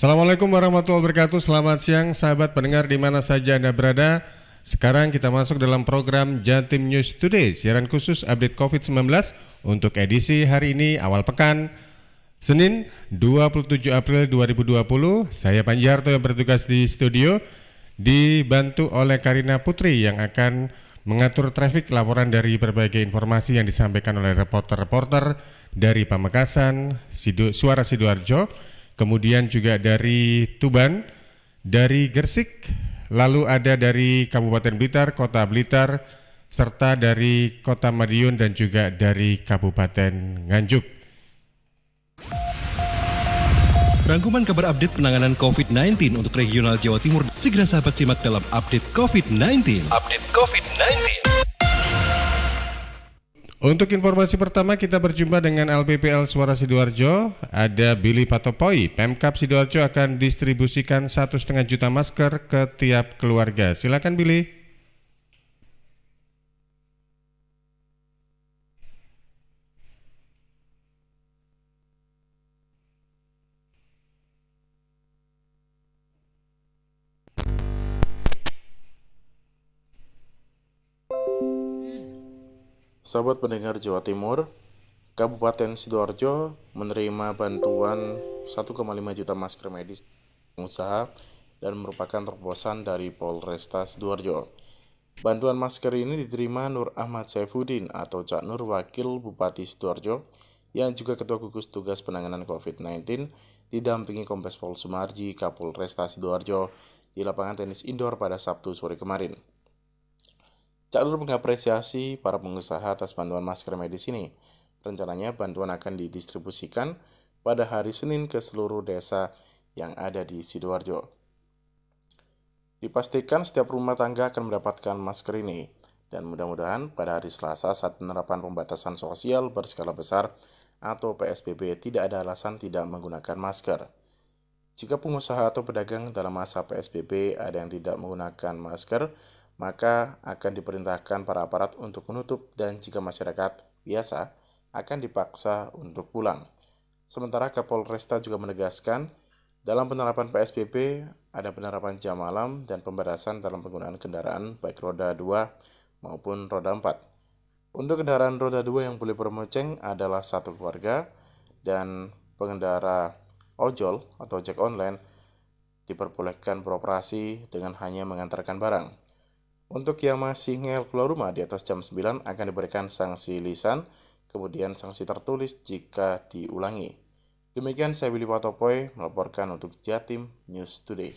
Assalamualaikum warahmatullahi wabarakatuh. Selamat siang sahabat pendengar di mana saja Anda berada. Sekarang kita masuk dalam program Jatim News Today, siaran khusus update COVID-19 untuk edisi hari ini awal pekan Senin 27 April 2020. Saya Panjarto yang bertugas di studio, dibantu oleh Karina Putri yang akan mengatur trafik laporan dari berbagai informasi yang disampaikan oleh reporter-reporter dari Pamekasan, Suara Sidoarjo, kemudian juga dari Tuban, dari Gresik, lalu ada dari Kabupaten Blitar, Kota Blitar, serta dari Kota Madiun dan juga dari Kabupaten Nganjuk. Rangkuman kabar update penanganan COVID-19 untuk regional Jawa Timur. Segera sahabat simak dalam update COVID-19. Untuk informasi pertama kita berjumpa dengan LPPL Suara Sidoarjo. Ada Billy Patopoi. Pemkab Sidoarjo akan distribusikan 1,5 juta masker ke tiap keluarga. Silakan Billy. Sahabat pendengar Jawa Timur, Kabupaten Sidoarjo menerima bantuan 1,5 juta masker medis pengusaha dan merupakan terobosan dari Polresta Sidoarjo. Bantuan masker ini diterima Nur Ahmad Saifuddin atau Cak Nur, Wakil Bupati Sidoarjo, yang juga Ketua Gugus Tugas Penanganan COVID-19, didampingi Kombes Pol Sumarji, Kapolresta Sidoarjo, di lapangan tenis indoor pada Sabtu sore kemarin. Cak Nur mengapresiasi para pengusaha atas bantuan masker medis ini. Rencananya bantuan akan didistribusikan pada hari Senin ke seluruh desa yang ada di Sidoarjo. Dipastikan setiap rumah tangga akan mendapatkan masker ini, dan mudah-mudahan pada hari Selasa saat penerapan pembatasan sosial berskala besar atau PSBB tidak ada alasan tidak menggunakan masker. Jika pengusaha atau pedagang dalam masa PSBB ada yang tidak menggunakan masker, maka akan diperintahkan para aparat untuk menutup, dan jika masyarakat biasa akan dipaksa untuk pulang. Sementara Kapolresta juga menegaskan dalam penerapan PSBB ada penerapan jam malam dan pembatasan dalam penggunaan kendaraan baik roda 2 maupun roda 4. Untuk kendaraan roda 2 yang boleh bermoceng adalah satu keluarga, dan pengendara ojol atau ojek online diperbolehkan beroperasi dengan hanya mengantarkan barang. Untuk yang masih ngeyel keluar rumah di atas jam 9 akan diberikan sanksi lisan, kemudian sanksi tertulis jika diulangi. Demikian saya Billy Patopoi melaporkan untuk Jatim News Today.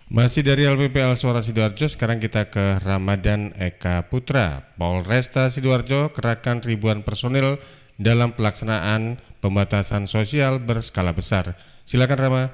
Masih dari LPPL Suara Sidoarjo, sekarang kita ke Ramadan Eka Putra. Polresta Sidoarjo kerahkan ribuan personil dalam pelaksanaan pembatasan sosial berskala besar. Silakan Rama.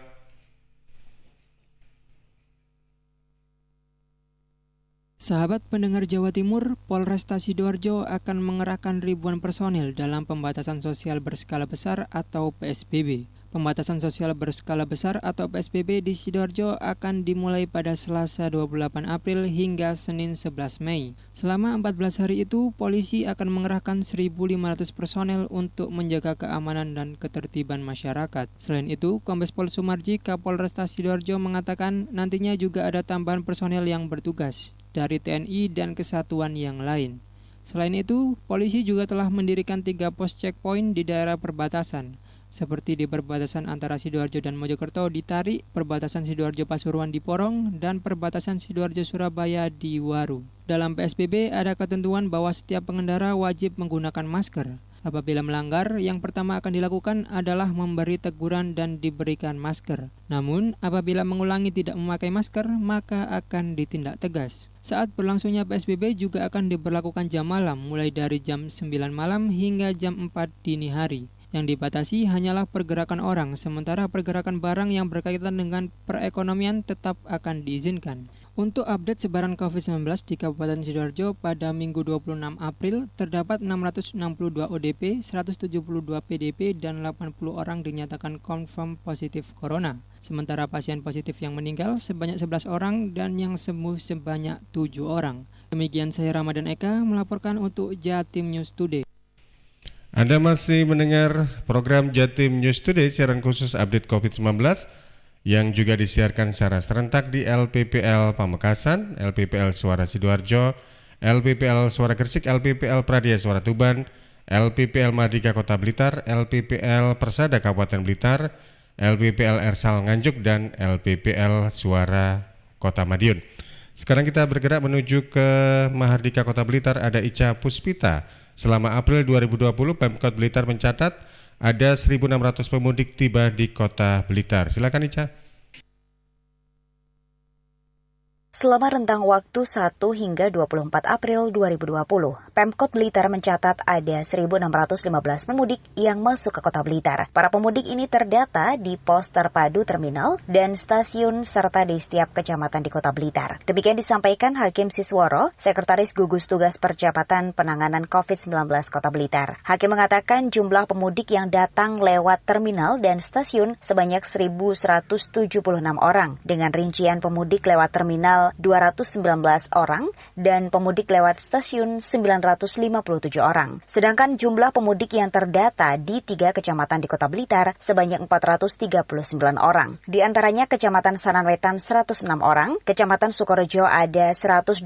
Sahabat pendengar Jawa Timur, Polresta Sidoarjo akan mengerahkan ribuan personil dalam pembatasan sosial berskala besar atau PSBB. Pembatasan sosial berskala besar atau PSBB di Sidoarjo akan dimulai pada Selasa 28 April hingga Senin 11 Mei. Selama 14 hari itu, polisi akan mengerahkan 1.500 personel untuk menjaga keamanan dan ketertiban masyarakat. Selain itu, Kombes Pol Sumarji, Kapolresta Sidoarjo mengatakan nantinya juga ada tambahan personel yang bertugas dari TNI dan kesatuan yang lain. Selain itu, polisi juga telah mendirikan 3 pos checkpoint di daerah perbatasan, seperti di perbatasan antara Sidoarjo dan Mojokerto di Tarik, perbatasan Sidoarjo Pasuruan di Porong, dan perbatasan Sidoarjo Surabaya di Waru. Dalam PSBB ada ketentuan bahwa setiap pengendara wajib menggunakan masker. Apabila melanggar, yang pertama akan dilakukan adalah memberi teguran dan diberikan masker. Namun, apabila mengulangi tidak memakai masker, maka akan ditindak tegas. Saat berlangsungnya PSBB juga akan diberlakukan jam malam, mulai dari jam 9 malam hingga jam 4 dini hari. Yang dibatasi hanyalah pergerakan orang, sementara pergerakan barang yang berkaitan dengan perekonomian tetap akan diizinkan. Untuk update sebaran COVID-19 di Kabupaten Sidoarjo pada Minggu 26 April, terdapat 662 ODP, 172 PDP, dan 80 orang dinyatakan confirm positif corona. Sementara pasien positif yang meninggal sebanyak 11 orang dan yang sembuh sebanyak 7 orang. Demikian saya Ramadan Eka melaporkan untuk Jatim News Today. Anda masih mendengar program Jatim News Today, siaran khusus update COVID-19 yang juga disiarkan secara serentak di LPPL Pamekasan, LPPL Suara Sidoarjo, LPPL Suara Gresik, LPPL Pradia Suara Tuban, LPPL Mardika Kota Blitar, LPPL Persada Kabupaten Blitar, LPPL Ersal Nganjuk, dan LPPL Suara Kota Madiun. Sekarang kita bergerak menuju ke Mahardika Kota Blitar. Ada Ica Puspita. Selama April 2020, Pemkot Blitar mencatat ada 1.600 pemudik tiba di Kota Blitar. Silakan Ica. Selama rentang waktu 1 hingga 24 April 2020, Pemkot Blitar mencatat ada 1.615 pemudik yang masuk ke Kota Blitar. Para pemudik ini terdata di pos terpadu terminal dan stasiun serta di setiap kecamatan di Kota Blitar. Demikian disampaikan Hakim Sisworo, Sekretaris Gugus Tugas Percepatan Penanganan COVID-19 Kota Blitar. Hakim mengatakan jumlah pemudik yang datang lewat terminal dan stasiun sebanyak 1.176 orang, dengan rincian pemudik lewat terminal 219 orang dan pemudik lewat stasiun 957 orang. Sedangkan jumlah pemudik yang terdata di 3 kecamatan di Kota Blitar sebanyak 439 orang. Di antaranya Kecamatan Sananwetan 106 orang, Kecamatan Sukorejo ada 127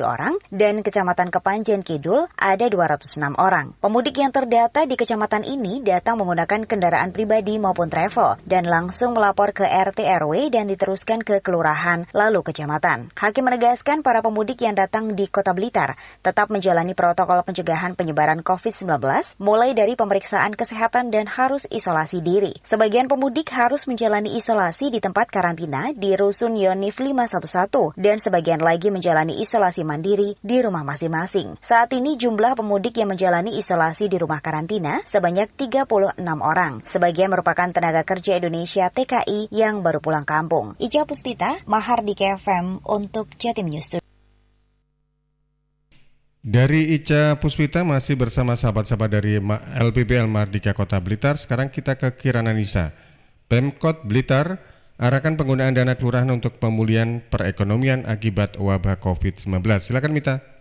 orang, dan Kecamatan Kepanjen Kidul ada 206 orang. Pemudik yang terdata di kecamatan ini datang menggunakan kendaraan pribadi maupun travel dan langsung melapor ke RT RW dan diteruskan ke kelurahan lalu kecamatan. Hakim menegaskan para pemudik yang datang di Kota Blitar tetap menjalani protokol pencegahan penyebaran COVID-19, mulai dari pemeriksaan kesehatan dan harus isolasi diri. Sebagian pemudik harus menjalani isolasi di tempat karantina di Rusun Yonif 511 dan sebagian lagi menjalani isolasi mandiri di rumah masing-masing. Saat ini jumlah pemudik yang menjalani isolasi di rumah karantina sebanyak 36 orang. Sebagian merupakan tenaga kerja Indonesia TKI yang baru pulang kampung. Ica Puspita, Mahardika FM untuk Jatim News. Dari Ica Puspita masih bersama sahabat-sahabat dari LPPL Mardika Kota Blitar. Sekarang kita ke Kirana Nisa. Pemkot Blitar arahkan penggunaan dana kelurahan untuk pemulihan perekonomian akibat wabah COVID-19. Silakan Mita.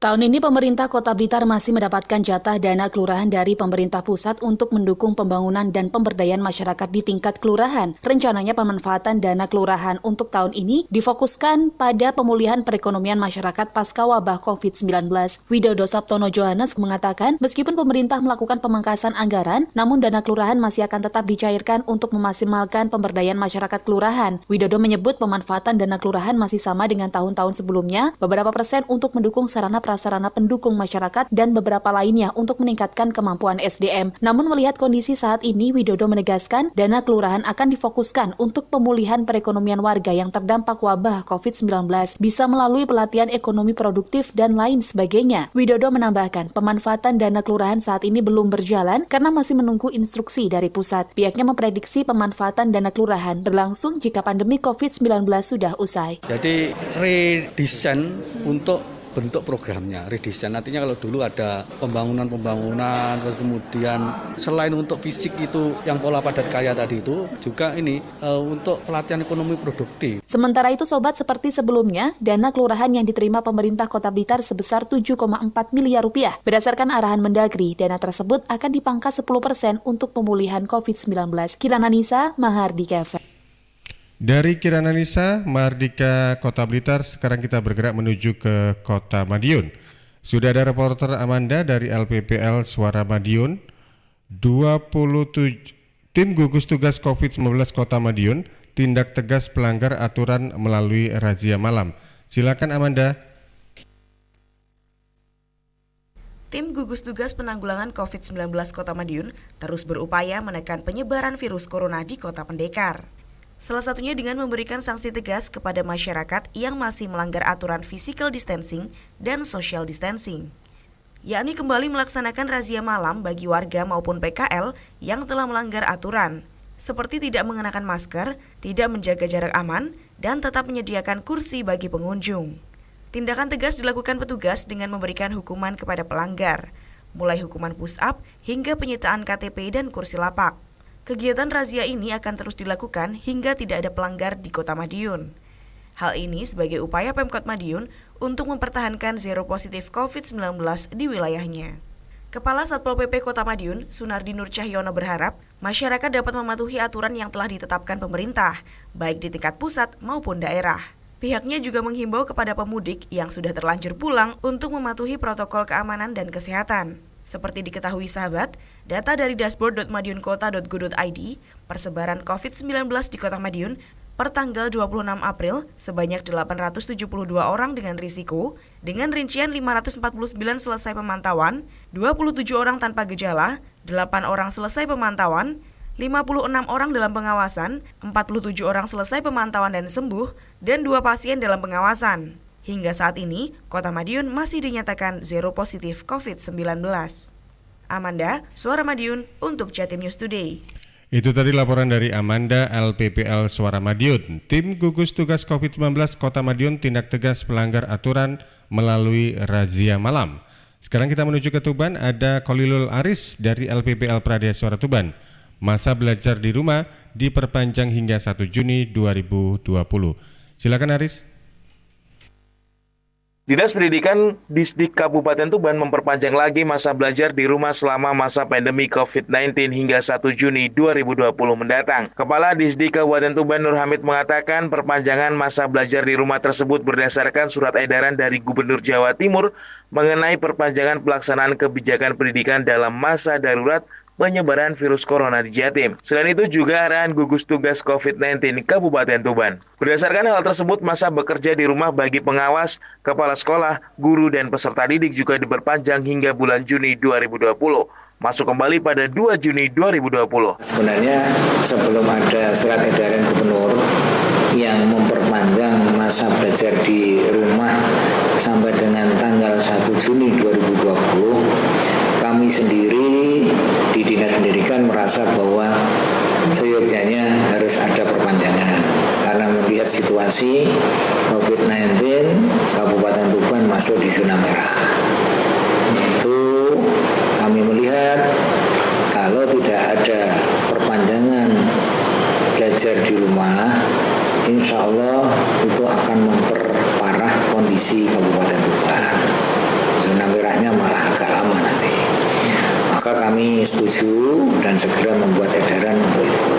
Tahun ini pemerintah Kota Blitar masih mendapatkan jatah dana kelurahan dari pemerintah pusat untuk mendukung pembangunan dan pemberdayaan masyarakat di tingkat kelurahan. Rencananya pemanfaatan dana kelurahan untuk tahun ini difokuskan pada pemulihan perekonomian masyarakat pasca wabah COVID-19. Widodo Sabtono Johannes mengatakan, meskipun pemerintah melakukan pemangkasan anggaran, namun dana kelurahan masih akan tetap dicairkan untuk memaksimalkan pemberdayaan masyarakat kelurahan. Widodo menyebut pemanfaatan dana kelurahan masih sama dengan tahun-tahun sebelumnya, beberapa persen untuk mendukung sarana pendukung masyarakat dan beberapa lainnya untuk meningkatkan kemampuan SDM. Namun melihat kondisi saat ini, Widodo menegaskan dana kelurahan akan difokuskan untuk pemulihan perekonomian warga yang terdampak wabah COVID-19 bisa melalui pelatihan ekonomi produktif dan lain sebagainya. Widodo menambahkan pemanfaatan dana kelurahan saat ini belum berjalan karena masih menunggu instruksi dari pusat. Pihaknya memprediksi pemanfaatan dana kelurahan berlangsung jika pandemi COVID-19 sudah usai. Jadi redesign untuk bentuk programnya, redesign. Artinya kalau dulu ada pembangunan, terus kemudian selain untuk fisik itu yang pola padat karya tadi itu, juga ini untuk pelatihan ekonomi produktif. Sementara itu sobat, seperti sebelumnya, dana kelurahan yang diterima pemerintah Kota Blitar sebesar 7,4 miliar rupiah. Berdasarkan arahan Mendagri, dana tersebut akan dipangkas 10% untuk pemulihan COVID-19. Kirana Nisa, Mahardika FM. Dari Kirana Nisa, Mardika Kota Blitar, sekarang kita bergerak menuju ke Kota Madiun. Sudah ada reporter Amanda dari LPPL Suara Madiun. 27 tim gugus tugas COVID-19 Kota Madiun tindak tegas pelanggar aturan melalui razia malam. Silakan Amanda. Tim gugus tugas penanggulangan COVID-19 Kota Madiun terus berupaya menekan penyebaran virus corona di Kota Pendekar. Salah satunya dengan memberikan sanksi tegas kepada masyarakat yang masih melanggar aturan physical distancing dan social distancing, yakni kembali melaksanakan razia malam bagi warga maupun PKL yang telah melanggar aturan, seperti tidak mengenakan masker, tidak menjaga jarak aman, dan tetap menyediakan kursi bagi pengunjung. Tindakan tegas dilakukan petugas dengan memberikan hukuman kepada pelanggar, mulai hukuman push-up hingga penyitaan KTP dan kursi lapak. Kegiatan razia ini akan terus dilakukan hingga tidak ada pelanggar di Kota Madiun. Hal ini sebagai upaya Pemkot Madiun untuk mempertahankan zero positif COVID-19 di wilayahnya. Kepala Satpol PP Kota Madiun, Sunardi Nur Cahyono berharap masyarakat dapat mematuhi aturan yang telah ditetapkan pemerintah, baik di tingkat pusat maupun daerah. Pihaknya juga menghimbau kepada pemudik yang sudah terlanjur pulang untuk mematuhi protokol keamanan dan kesehatan. Seperti diketahui sahabat, data dari dashboard.madiunkota.go.id, persebaran COVID-19 di Kota Madiun per tanggal 26 April sebanyak 872 orang dengan risiko, dengan rincian 549 selesai pemantauan, 27 orang tanpa gejala, 8 orang selesai pemantauan, 56 orang dalam pengawasan, 47 orang selesai pemantauan dan sembuh, dan 2 pasien dalam pengawasan. Hingga saat ini, Kota Madiun masih dinyatakan zero positif COVID-19. Amanda, Suara Madiun untuk Jatim News Today. Itu tadi laporan dari Amanda, LPPL Suara Madiun. Tim gugus tugas COVID-19 Kota Madiun tindak tegas pelanggar aturan melalui razia malam. Sekarang kita menuju ke Tuban, ada Kolilul Aris dari LPPL Pradaya Suara Tuban. Masa belajar di rumah diperpanjang hingga 1 Juni 2020. Silakan Aris. Dinas Pendidikan Disdik Kabupaten Tuban memperpanjang lagi masa belajar di rumah selama masa pandemi COVID-19 hingga 1 Juni 2020 mendatang. Kepala Disdik Kabupaten Tuban Nur Hamid mengatakan perpanjangan masa belajar di rumah tersebut berdasarkan surat edaran dari Gubernur Jawa Timur mengenai perpanjangan pelaksanaan kebijakan pendidikan dalam masa darurat penyebaran virus corona di Jatim. Selain itu juga arahan gugus tugas COVID-19 Kabupaten Tuban. Berdasarkan hal tersebut, masa bekerja di rumah bagi pengawas, kepala sekolah, guru, dan peserta didik juga diperpanjang hingga bulan Juni 2020. Masuk kembali pada 2 Juni 2020. Sebenarnya sebelum ada surat edaran gubernur yang memperpanjang masa belajar di rumah sampai dengan tanggal 1 Juni 2020, kami sendiri di Dinas Pendidikan merasa bahwa seyogyanya harus ada perpanjangan karena melihat situasi COVID-19 Kabupaten Tuban masuk di zona merah. Itu kami melihat kalau tidak ada perpanjangan belajar di rumah, insya Allah itu akan memperparah kondisi Kabupaten Tuban. Zona merahnya malah agak lama nanti. Maka kami setuju dan segera membuat edaran untuk itu.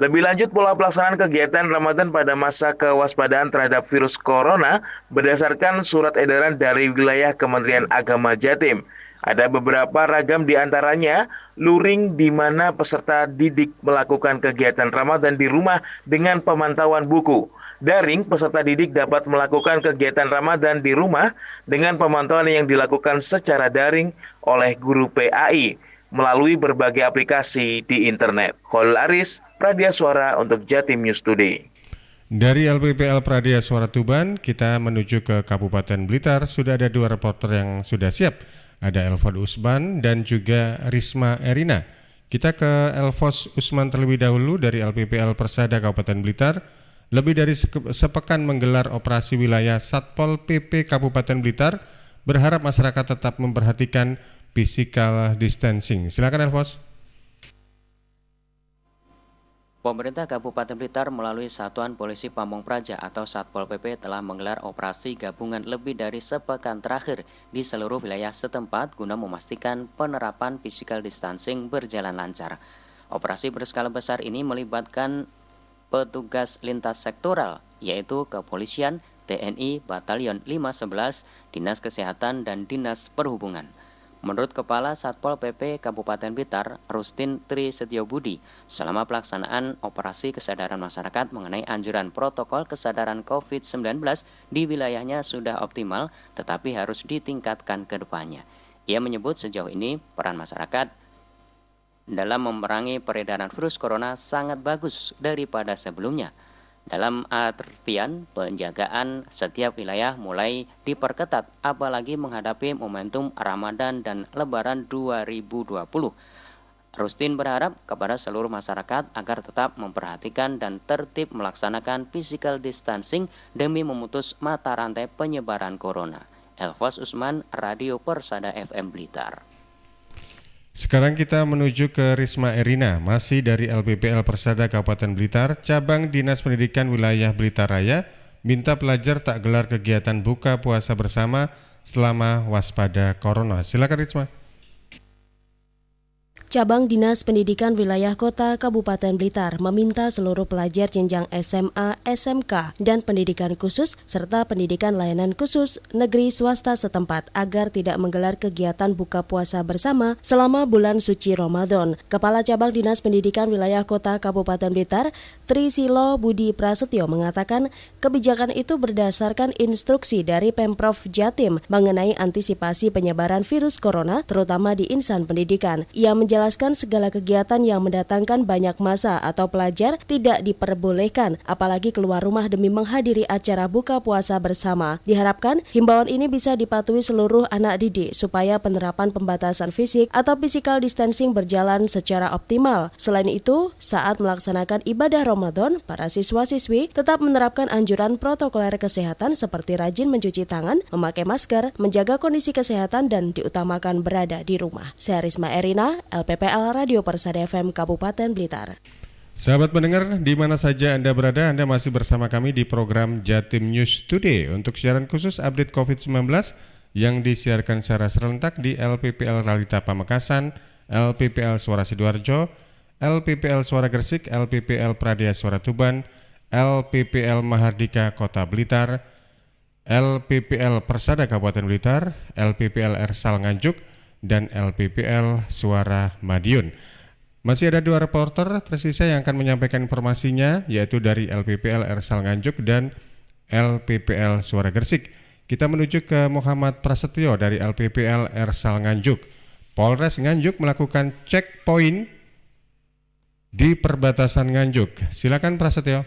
Lebih lanjut, pola pelaksanaan kegiatan Ramadan pada masa kewaspadaan terhadap virus corona berdasarkan surat edaran dari wilayah Kementerian Agama Jatim. Ada beberapa ragam di antaranya, luring di mana peserta didik melakukan kegiatan Ramadan di rumah dengan pemantauan buku. Daring, peserta didik dapat melakukan kegiatan Ramadan di rumah dengan pemantauan yang dilakukan secara daring oleh guru PAI melalui berbagai aplikasi di internet. Kolilul Aris, Pradaya Suara untuk Jatim News Today. Dari LPPL Pradaya Suara Tuban, kita menuju ke Kabupaten Blitar. Sudah ada 2 reporter yang sudah siap. Ada Elfos Usman dan juga Risma Erina. Kita ke Elfos Usman terlebih dahulu dari LPPL Persada Kabupaten Blitar. Lebih dari sepekan menggelar operasi wilayah Satpol PP Kabupaten Blitar, berharap masyarakat tetap memperhatikan physical distancing. Silakan Elfos. Pemerintah Kabupaten Blitar melalui Satuan Polisi Pamong Praja atau Satpol PP telah menggelar operasi gabungan lebih dari sepekan terakhir di seluruh wilayah setempat guna memastikan penerapan physical distancing berjalan lancar. Operasi berskala besar ini melibatkan petugas lintas sektoral, yaitu Kepolisian, TNI, Batalion 511, Dinas Kesehatan, dan Dinas Perhubungan. Menurut Kepala Satpol PP Kabupaten Blitar, Rustin Tri Setiobudi, selama pelaksanaan operasi kesadaran masyarakat mengenai anjuran protokol kesadaran COVID-19 di wilayahnya sudah optimal, tetapi harus ditingkatkan ke depannya. Ia menyebut sejauh ini peran masyarakat dalam memerangi peredaran virus corona sangat bagus daripada sebelumnya. Dalam artian penjagaan setiap wilayah mulai diperketat apalagi menghadapi momentum Ramadan dan Lebaran 2020. Rustin berharap kepada seluruh masyarakat agar tetap memperhatikan dan tertib melaksanakan physical distancing demi memutus mata rantai penyebaran corona. Elfos Usman, Radio Persada FM Blitar. Sekarang kita menuju ke Risma Erina, masih dari LPPL Persada Kabupaten Blitar, cabang Dinas Pendidikan Wilayah Blitar Raya, minta pelajar tak gelar kegiatan buka puasa bersama selama waspada corona. Silakan Risma. Cabang Dinas Pendidikan Wilayah Kota Kabupaten Blitar meminta seluruh pelajar jenjang SMA, SMK, dan pendidikan khusus serta pendidikan layanan khusus negeri swasta setempat agar tidak menggelar kegiatan buka puasa bersama selama bulan suci Ramadan. Kepala Cabang Dinas Pendidikan Wilayah Kota Kabupaten Blitar, Trisilo Budi Prasetyo mengatakan kebijakan itu berdasarkan instruksi dari Pemprov Jatim mengenai antisipasi penyebaran virus corona terutama di insan pendidikan. Ia menjelaskan segala kegiatan yang mendatangkan banyak massa atau pelajar tidak diperbolehkan, apalagi keluar rumah demi menghadiri acara buka puasa bersama. Diharapkan himbauan ini bisa dipatuhi seluruh anak didik supaya penerapan pembatasan fisik atau physical distancing berjalan secara optimal. Selain itu, saat melaksanakan ibadah Ramadan, para siswa-siswi tetap menerapkan anjuran protokoler kesehatan seperti rajin mencuci tangan, memakai masker, menjaga kondisi kesehatan, dan diutamakan berada di rumah. Saya Risma Erina, LPPL Radio Persada FM Kabupaten Blitar. Sahabat pendengar, di mana saja Anda berada, Anda masih bersama kami di program Jatim News Today untuk siaran khusus update COVID-19 yang disiarkan secara serentak di LPPL Realita Pamekasan, LPPL Suara Sidoarjo, LPPL Suara Gresik, LPPL Pradaya Suara Tuban, LPPL Mahardika Kota Blitar, LPPL Persada Kabupaten Blitar, LPPL Ersal Nganjuk, dan LPPL Suara Madiun. Masih ada 2 reporter tersisa yang akan menyampaikan informasinya, yaitu dari LPPL Ersal Nganjuk dan LPPL Suara Gresik. Kita menuju ke Muhammad Prasetyo dari LPPL Ersal Nganjuk. Polres Nganjuk melakukan checkpoint di perbatasan Nganjuk. Silakan Prasetyo.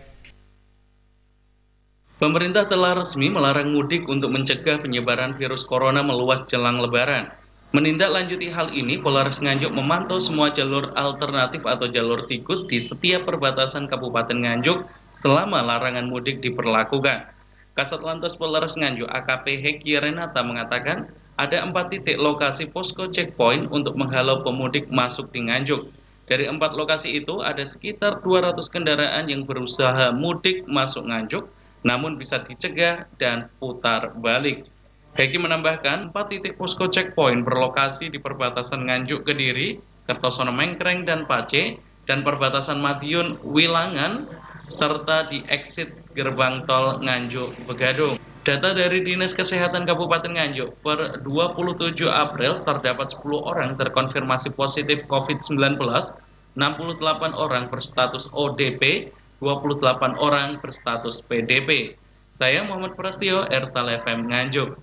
Pemerintah telah resmi melarang mudik untuk mencegah penyebaran virus corona meluas jelang Lebaran. Menindaklanjuti hal ini, Polres Nganjuk memantau semua jalur alternatif atau jalur tikus di setiap perbatasan Kabupaten Nganjuk selama larangan mudik diberlakukan. Kasat Lantas Polres Nganjuk AKP Heki Renata mengatakan ada 4 titik lokasi posko checkpoint untuk menghalau pemudik masuk di Nganjuk. Dari 4 lokasi itu ada sekitar 200 kendaraan yang berusaha mudik masuk Nganjuk, namun bisa dicegah dan putar balik. Heki menambahkan 4 titik posko checkpoint berlokasi di perbatasan Nganjuk Kediri, Kertosono Mengkreng dan Pace, dan perbatasan Madiun Wilangan, serta di exit gerbang tol Nganjuk Begadung. Data dari Dinas Kesehatan Kabupaten Nganjuk, per 27 April terdapat 10 orang terkonfirmasi positif COVID-19, 68 orang berstatus ODP, 28 orang berstatus PDP. Saya Muhammad Prasetyo, Ersal FM Nganjuk.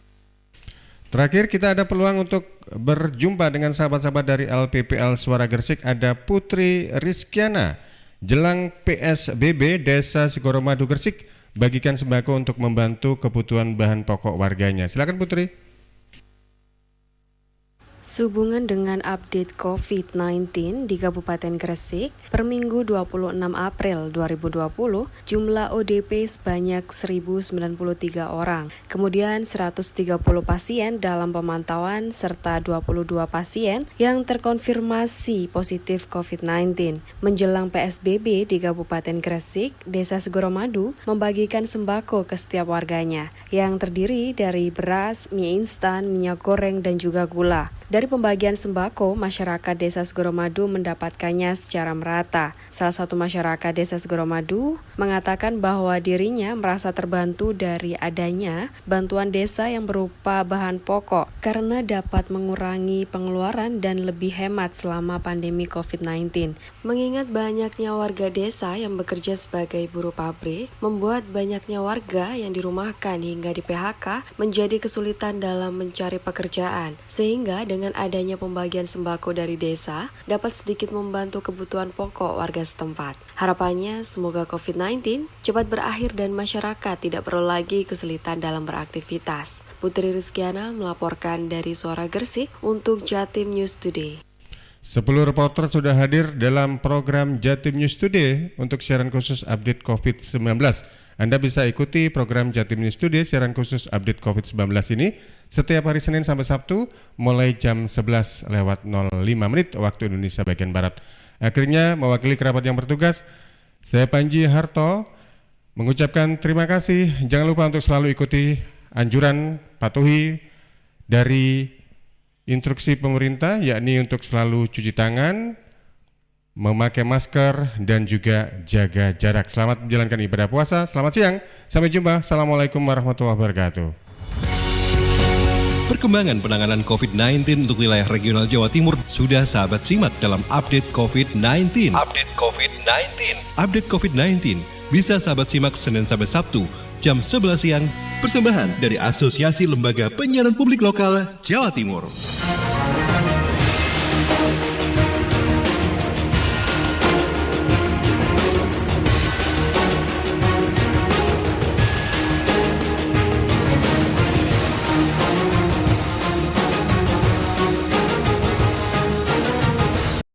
Terakhir kita ada peluang untuk berjumpa dengan sahabat-sahabat dari LPPL Suara Gresik. Ada Putri Rizkiana. Jelang PSBB Desa Sigoromadu Gresik bagikan sembako untuk membantu kebutuhan bahan pokok warganya. Silakan Putri. Sehubungan dengan update COVID-19 di Kabupaten Gresik, per Minggu 26 April 2020, jumlah ODP sebanyak 1.093 orang. Kemudian 130 pasien dalam pemantauan serta 22 pasien yang terkonfirmasi positif COVID-19. Menjelang PSBB di Kabupaten Gresik, Desa Segoromadu membagikan sembako ke setiap warganya yang terdiri dari beras, mie instan, minyak goreng, dan juga gula. Dari pembagian sembako, masyarakat Desa Segoromadu mendapatkannya secara merata. Salah satu masyarakat Desa Segoromadu mengatakan bahwa dirinya merasa terbantu dari adanya bantuan desa yang berupa bahan pokok karena dapat mengurangi pengeluaran dan lebih hemat selama pandemi COVID-19. Mengingat banyaknya warga desa yang bekerja sebagai buruh pabrik, membuat banyaknya warga yang dirumahkan hingga di PHK menjadi kesulitan dalam mencari pekerjaan. Sehingga dengan adanya pembagian sembako dari desa dapat sedikit membantu kebutuhan pokok warga setempat. Harapannya semoga COVID-19 cepat berakhir dan masyarakat tidak perlu lagi kesulitan dalam beraktivitas. Putri Rizkiana melaporkan dari Suara Gresik untuk Jatim News Today. 10 reporter sudah hadir dalam program Jatim News Today untuk siaran khusus update COVID-19. Anda bisa ikuti program Jatim News Today siaran khusus update COVID-19 ini setiap hari Senin sampai Sabtu mulai jam 11:05 waktu Indonesia bagian Barat. Akhirnya mewakili kerabat yang bertugas, saya Panji Harto mengucapkan terima kasih. Jangan lupa untuk selalu ikuti anjuran, patuhi dari instruksi pemerintah, yakni untuk selalu cuci tangan, memakai masker, dan juga jaga jarak. Selamat menjalankan ibadah puasa. Selamat siang. Sampai jumpa. Assalamualaikum warahmatullahi wabarakatuh. Perkembangan penanganan COVID-19 untuk wilayah regional Jawa Timur sudah sahabat simak dalam update COVID-19. Update COVID-19 bisa sahabat simak Senin sampai Sabtu jam 11 siang. Persembahan dari Asosiasi Lembaga Penyiaran Publik Lokal Jawa Timur.